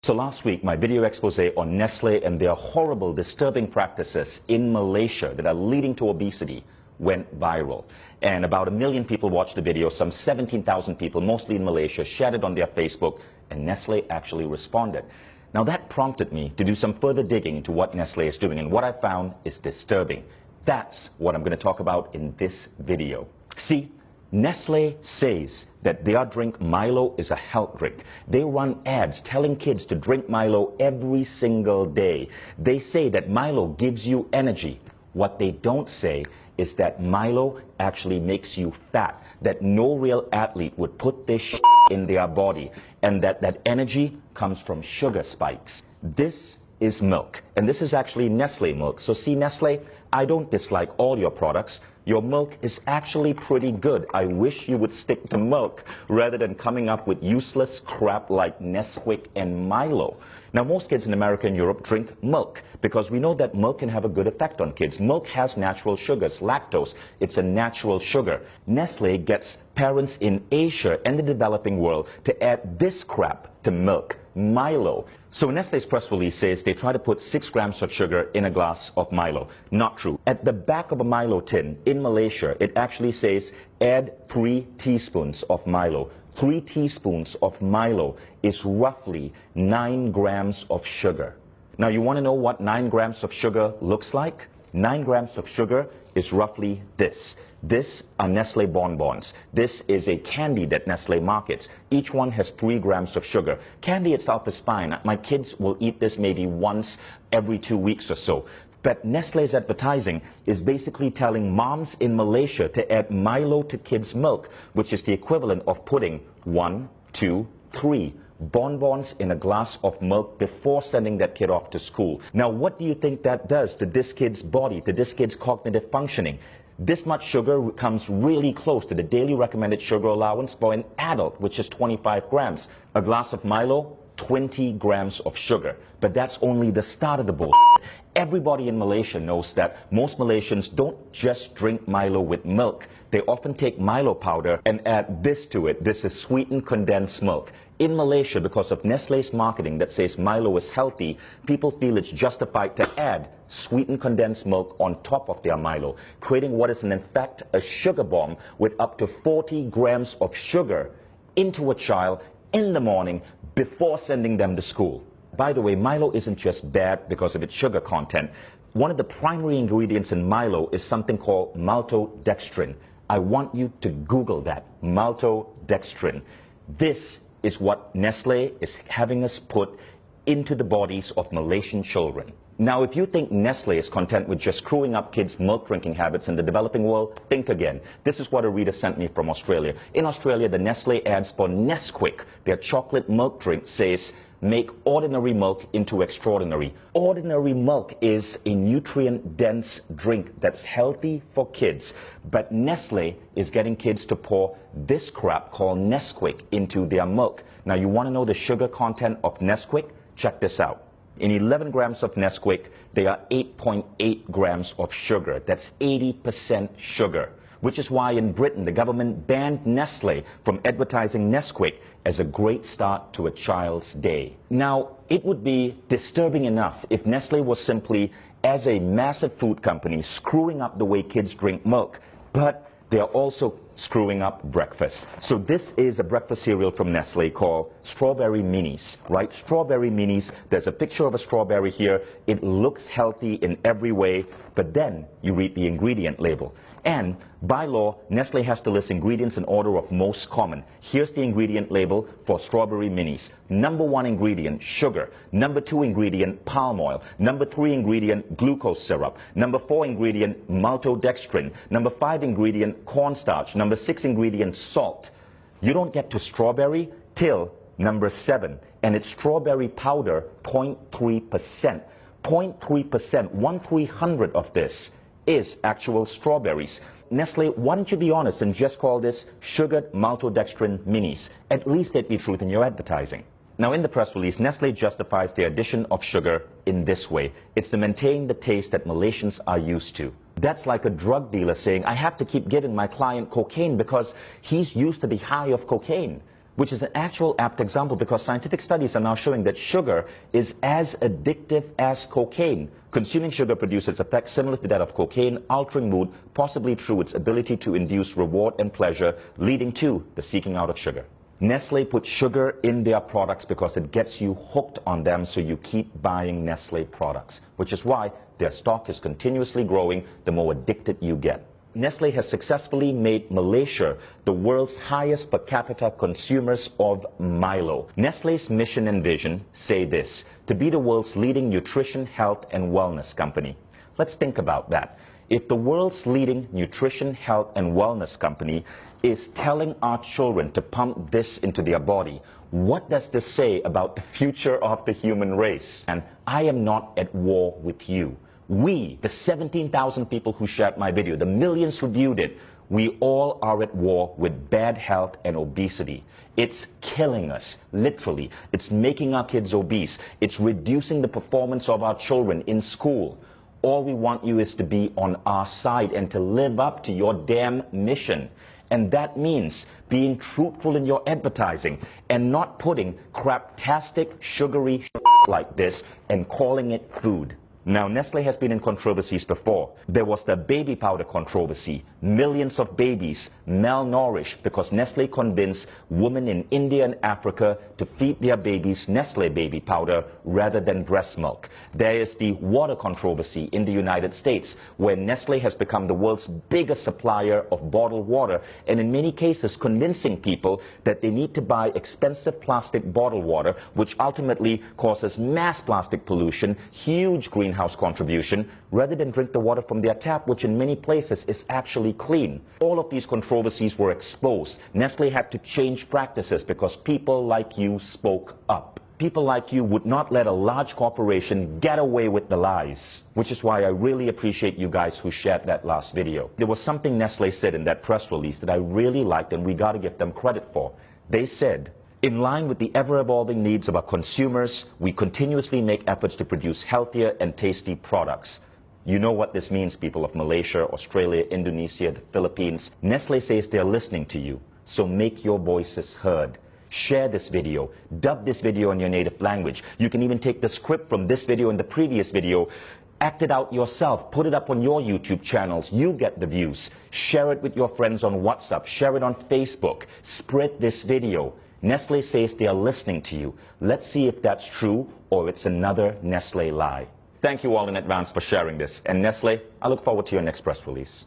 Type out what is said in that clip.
So last week, my video expose on Nestle and their horrible, disturbing practices in Malaysia that are leading to obesity went viral. And about 1 million people watched the video. Some 17,000 people, mostly in Malaysia, shared it on their Facebook, and Nestle actually responded. Now that prompted me to do some further digging into what Nestle is doing, and what I found is disturbing. That's what I'm going to talk about in this video. See, Nestle says that their drink Milo is a health drink. They run ads telling kids to drink Milo every single day. They say that Milo gives you energy. What they don't say is that Milo actually makes you fat, that no real athlete would put this in their body, and that energy comes from sugar spikes. This is milk, and this is actually Nestle milk. So see, Nestle, I don't dislike all your products. Your milk is actually pretty good. I wish you would stick to milk rather than coming up with useless crap like Nesquik and Milo. Now, most kids in America and Europe drink milk because we know that milk can have a good effect on kids. Milk has natural sugars, lactose. It's a natural sugar. Nestle gets parents in Asia and the developing world to add this crap to milk, Milo. So Nestle's press release says they try to put 6 grams of sugar in a glass of Milo. Not true. At the back of a Milo tin in Malaysia, it actually says add 3 teaspoons of Milo. 3 teaspoons of Milo is roughly 9 grams of sugar. Now you want to know what 9 grams of sugar looks like? 9 grams of sugar is roughly this. This are Nestle bonbons. This is a candy that Nestle markets. Each one has 3 grams of sugar. Candy itself is fine. My kids will eat this maybe once every 2 weeks or so. But Nestle's advertising is basically telling moms in Malaysia to add Milo to kids' milk, which is the equivalent of putting 1, 2, 3 bonbons in a glass of milk before sending that kid off to school. Now, what do you think that does to this kid's body, to this kid's cognitive functioning? This much sugar comes really close to the daily recommended sugar allowance for an adult, which is 25 grams. A glass of Milo, 20 grams of sugar. But that's only the start of the bullshit. Everybody in Malaysia knows that most Malaysians don't just drink Milo with milk. They often take Milo powder and add this to it. This is sweetened condensed milk. In Malaysia, because of Nestle's marketing that says Milo is healthy, people feel it's justified to add sweetened condensed milk on top of their Milo, creating what is in fact a sugar bomb with up to 40 grams of sugar into a child in the morning before sending them to school. By the way, Milo isn't just bad because of its sugar content. One of the primary ingredients in Milo is something called maltodextrin. I want you to Google that, maltodextrin. This is what Nestle is having us put into the bodies of Malaysian children. Now, if you think Nestle is content with just screwing up kids' milk drinking habits in the developing world, think again. This is what a reader sent me from Australia. In Australia, the Nestle ads for Nesquik, their chocolate milk drink, says, make ordinary milk into extraordinary. Ordinary milk is a nutrient-dense drink that's healthy for kids. But Nestle is getting kids to pour this crap called Nesquik into their milk. Now, you want to know the sugar content of Nesquik? Check this out. In 11 grams of Nesquik, there are 8.8 grams of sugar. That's 80% sugar. Which is why in Britain, the government banned Nestle from advertising Nesquik as a great start to a child's day. Now, it would be disturbing enough if Nestle was simply, as a massive food company, screwing up the way kids drink milk, but they're also screwing up breakfast. So this is a breakfast cereal from Nestle called Strawberry Minis, right? Strawberry Minis, there's a picture of a strawberry here. It looks healthy in every way, but then you read the ingredient label. And by law, Nestle has to list ingredients in order of most common. Here's the ingredient label for Strawberry Minis. Number 1 ingredient, sugar. Number 2 ingredient, palm oil. Number 3 ingredient, glucose syrup. Number 4 ingredient, maltodextrin. Number 5 ingredient, cornstarch. Number 6 ingredient, salt. You don't get to strawberry till number 7. And it's strawberry powder, 0.3%. 0.3%, 1/300 of this is actual strawberries. Nestle, why don't you be honest and just call this sugared maltodextrin minis? At least there'd be truth in your advertising. Now, in the press release, Nestle justifies the addition of sugar in this way. It's to maintain the taste that Malaysians are used to. That's like a drug dealer saying, I have to keep giving my client cocaine because he's used to the high of cocaine. which is an actual apt example because scientific studies are now showing that sugar is as addictive as cocaine. Consuming sugar produces effects similar to that of cocaine, altering mood, possibly through its ability to induce reward and pleasure, leading to the seeking out of sugar. Nestle puts sugar in their products because it gets you hooked on them, so you keep buying Nestle products, which is why their stock is continuously growing the more addicted you get. Nestle has successfully made Malaysia the world's highest per capita consumers of Milo. Nestle's mission and vision say this: to be the world's leading nutrition, health, and wellness company. Let's think about that. If the world's leading nutrition, health, and wellness company is telling our children to pump this into their body, what does this say about the future of the human race? And I am not at war with you. We, the 17,000 people who shared my video, the millions who viewed it, we all are at war with bad health and obesity. It's killing us, literally. It's making our kids obese. It's reducing the performance of our children in school. All we want you is to be on our side and to live up to your damn mission. And that means being truthful in your advertising and not putting craptastic, sugary like this and calling it food. Now, Nestle has been in controversies before. There was the baby powder controversy. Millions of babies malnourished because Nestle convinced women in India and Africa to feed their babies Nestle baby powder rather than breast milk. There is the water controversy in the United States, where Nestle has become the world's biggest supplier of bottled water, and in many cases convincing people that they need to buy expensive plastic bottled water, which ultimately causes mass plastic pollution, huge greenhouse contribution, rather than drink the water from their tap, which in many places is actually clean. All of these controversies were exposed. Nestle had to change practices because people like you spoke up. People like you would not let a large corporation get away with the lies, which is why I really appreciate you guys who shared that last video. There was something Nestle said in that press release that I really liked, and we got to give them credit for. They said, in line with the ever-evolving needs of our consumers, we continuously make efforts to produce healthier and tasty products. You know what this means, people of Malaysia, Australia, Indonesia, the Philippines. Nestle says they're listening to you, so make your voices heard. Share this video, dub this video in your native language. You can even take the script from this video and the previous video, act it out yourself, put it up on your YouTube channels. You get the views. Share it with your friends on WhatsApp, share it on Facebook, spread this video. Nestle says they are listening to you. Let's see if that's true or it's another Nestle lie. Thank you all in advance for sharing this. And Nestle, I look forward to your next press release.